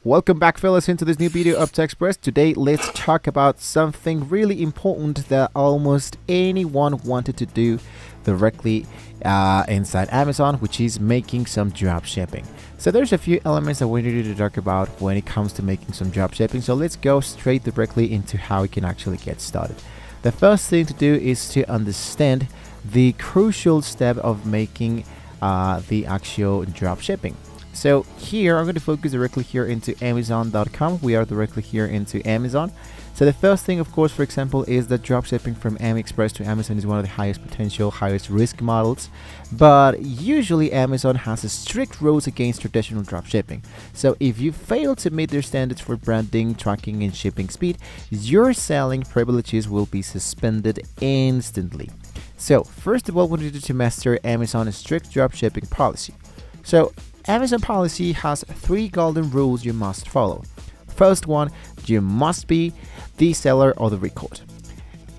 Welcome back, fellas, into this new video of Aliexpress. Today, let's talk about something really important that almost anyone wanted to do directly inside Amazon, which is making some drop shipping. So there's a few elements that we need to talk about when it comes to making some drop shipping. So let's go straight directly into how we can actually get started. The first thing to do is to understand the crucial step of making the actual drop shipping. So here I'm going to focus directly here into Amazon.com. We are directly here into Amazon. So the first thing, of course, for example, is that dropshipping from Aliexpress to Amazon is one of the highest potential, highest risk models. But usually Amazon has a strict rules against traditional dropshipping. So if you fail to meet their standards for branding, tracking, and shipping speed, your selling privileges will be suspended instantly. So first of all, we need to master Amazon's strict dropshipping policy. So Amazon policy has 3 golden rules you must follow. First one, you must be the seller or the record.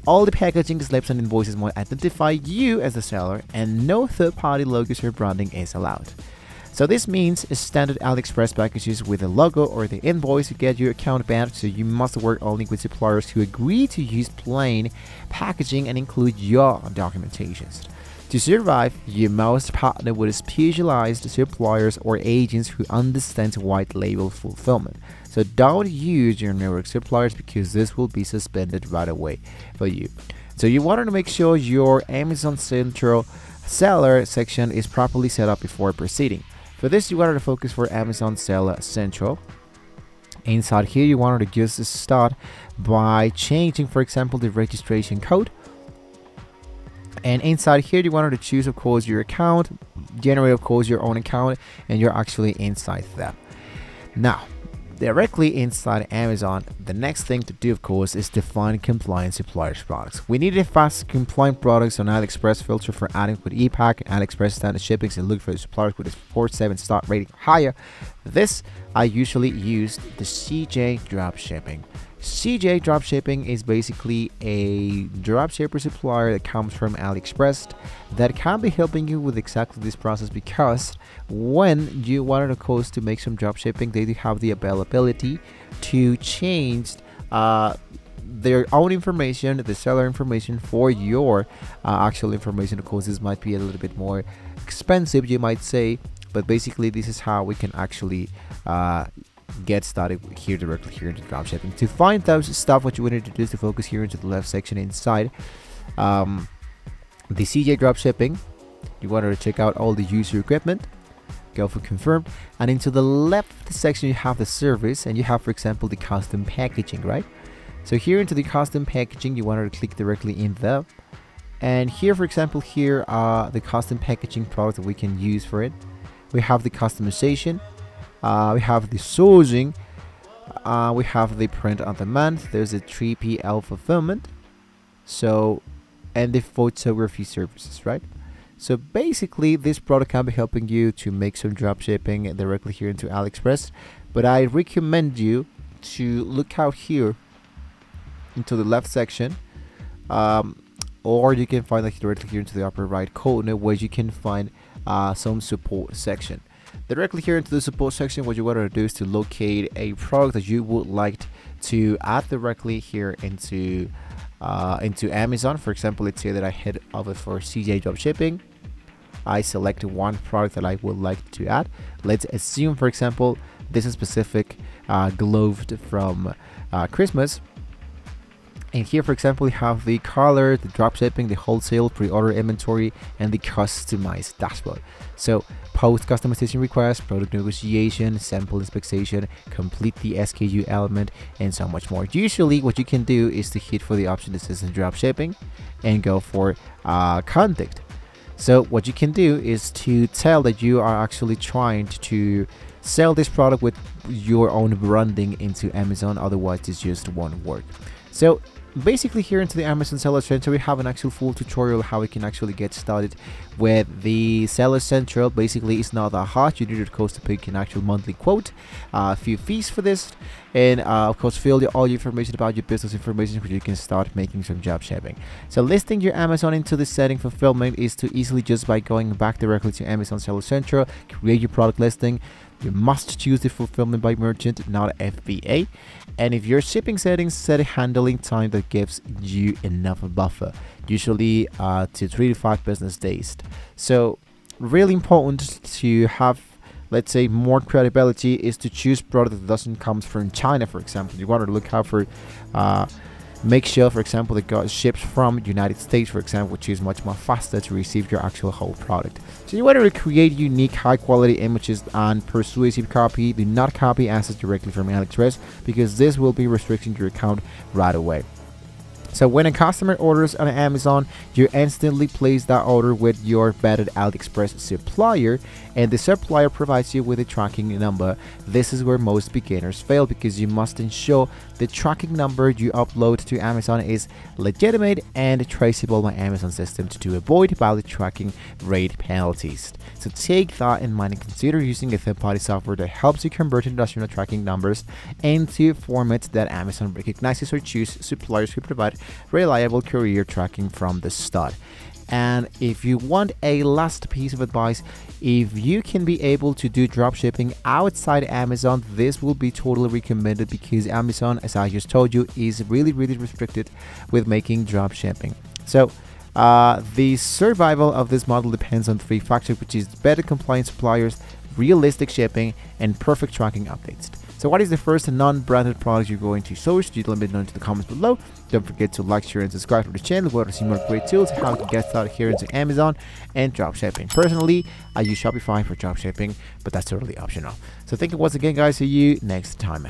All the packaging, slips, and invoices must identify you as the seller, and no third-party logos or branding is allowed. So this means standard Aliexpress packages with a logo or the invoice to get your account banned, so you must work only with suppliers who agree to use plain packaging and include your documentations. To survive, you must partner with specialized suppliers or agents who understand white label fulfillment. So don't use your network suppliers because this will be suspended right away for you. So you want to make sure your Amazon Central Seller section is properly set up before proceeding. For this, you wanted to focus for Amazon Seller Central. Inside here, you wanted to just start by changing, for example, the registration code. And inside here, you wanted to choose, of course, your account, generate, of course, your own account, and you're actually inside that. Now, directly inside Amazon, the next thing to do, of course, is define compliant suppliers products. We need to fast compliant products on Aliexpress, filter for adding with EPAC, Aliexpress standard shippings, and look for the suppliers with a 4.7 star rating higher. This, I usually use the CJ Dropshipping. CJ Dropshipping is basically a dropshipper supplier that comes from Aliexpress that can be helping you with exactly this process, because when you wanted a course to make some dropshipping, they do have the availability to change their own information, the seller information, for your actual information. Of course, this might be a little bit more expensive, you might say, but basically this is how we can actually get started here directly here into dropshipping. To find those stuff, what you wanted to do is to focus here into the left section inside the CJ Dropshipping. You wanted to check out all the user equipment, go for confirm, and into the left section you have the service, and you have, for example, the custom packaging, right? So here into the custom packaging, you wanted to click directly in there, and here, for example, here are the custom packaging products that we can use for it. We have the customization, we have the sourcing, we have the print on demand, there's a 3PL fulfillment, so, and the photography services, right? So basically this product can be helping you to make some drop shipping directly here into Aliexpress, but I recommend you to look out here into the left section, or you can find like directly here into the upper right corner where you can find some support section. Directly here into the support section, what you want to do is to locate a product that you would like to add directly here into Amazon. For example, let's say that I head over for CJ Dropshipping. I select one product that I would like to add. Let's assume, for example, this is specific glove from Christmas. And here, for example, we have the color, the dropshipping, the wholesale, pre-order inventory, and the customized dashboard. So post customization requests, product negotiation, sample inspection, complete the SKU element, and so much more. Usually what you can do is to hit for the option that says dropshipping and go for contact. So what you can do is to tell that you are actually trying to sell this product with your own branding into Amazon, otherwise this just won't work. So basically here into the Amazon Seller Central, we have an actual full tutorial how we can actually get started with the Seller Central. Basically, it's not that hard. You need, of course, to pick an actual monthly quote, a few fees for this, and of course fill all your information about your business information, where you can start making some job shipping. So listing your Amazon into the setting fulfillment is too easily just by going back directly to Amazon Seller Central, create your product listing. You must choose the fulfillment by merchant, not FBA. And if your shipping settings set a handling time that gives you enough buffer, usually to 3 to 5 business days. So really important to have, let's say, more credibility is to choose product that doesn't come from China, for example. You want to look out for make sure, for example, that got ships from United States, for example, which is much more faster to receive your actual whole product. So you want to create unique, high quality images and persuasive copy. Do not copy assets directly from Aliexpress, because this will be restricting your account right away. So when a customer orders on Amazon, you instantly place that order with your vetted Aliexpress supplier, and the supplier provides you with a tracking number. This is where most beginners fail, because you must ensure the tracking number you upload to Amazon is legitimate and traceable by Amazon system to avoid valid tracking rate penalties. So take that in mind and consider using a third-party software that helps you convert international tracking numbers into formats that Amazon recognizes, or choose suppliers who provide reliable courier tracking from the start. And if you want a last piece of advice, if you can be able to do dropshipping outside Amazon, this will be totally recommended, because Amazon, as I just told you, is really restricted with making dropshipping. So the survival of this model depends on 3 factors, which is better compliant suppliers, realistic shipping, and perfect tracking updates. So what is the first non-branded product you're going to source? You let me know in the comments below. Don't forget to like, share, and subscribe to the channel. We'll see more great tools how to get started here into Amazon and dropshipping. Personally, I use Shopify for dropshipping, but that's totally optional. So thank you once again, guys. See you next time.